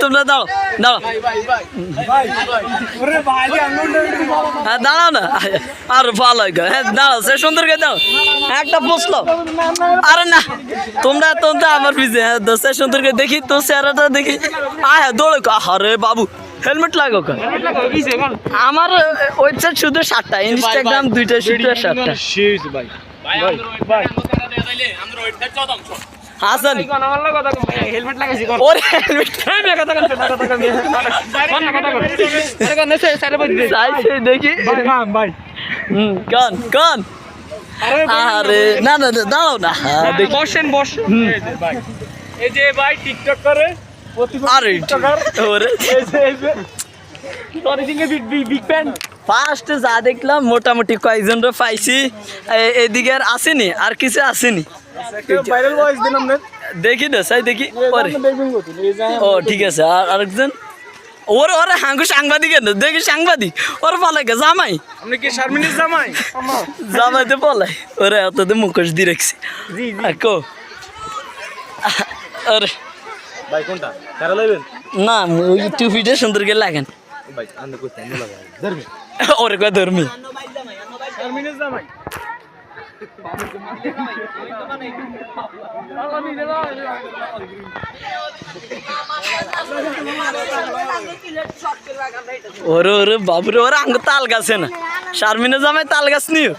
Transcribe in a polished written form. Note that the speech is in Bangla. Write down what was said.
তোমরা দাও দাও হ্যাঁ দাঁড়াও না আর ভালো হ্যাঁ দাঁড়াও সে সুন্দর করে দাও একটা প্রশ্ন আরে না তোমরা তো আমার পিছিয়ে হ্যাঁ সে সুন্দর করে দেখি তো চেহারাটা দেখি হ্যাঁ দৌড়ে আরে বাবু হেলমেট লাগো আমার ওয়েবসাইট শুধু 7টা ইনস্টাগ্রাম 2টা শুধু 7টা হাসান হেলমেট লাগাইছি ওরে হেলমেট দেখি ভাই কান কান আরে না না দাঁড়াও না বসেন বস এই যে ভাই টিকটক করে আরে ওরে বিগ ফ্যান ফার্স্ট যা দেখলাম মোটামুটি কয়েকজনরা পাইছি এদিকে আর আসেনি আর কিছু আসেনি ভাইরাল ভয়েস দিন আমরা দেখি না সাই দেখি ওরে ও ঠিক আছে আর আরেকজন ওরে ওরে হাঙ্গু সাংবাদিক দেখি সাংবাদিক ওর পালাই জামাই আপনি কি শারমিনের জামাই জামাইতে পালাই ওরে অততে মুখোশ দিয়ে রাখছি কো আরে ভাই কোনটা কারা লাইবেন না ওই টুপিটা সুন্দর করে লাগেন ভাই আন্না কইতে আন্না লাগা ধর্মি ওরে কয় ধর্মী শারমিনের জামাই ওরে ওরে বাবুরে ওরে আঙ্গ তাল গাছে না শারমিনে জামাই তাল গাছ নিও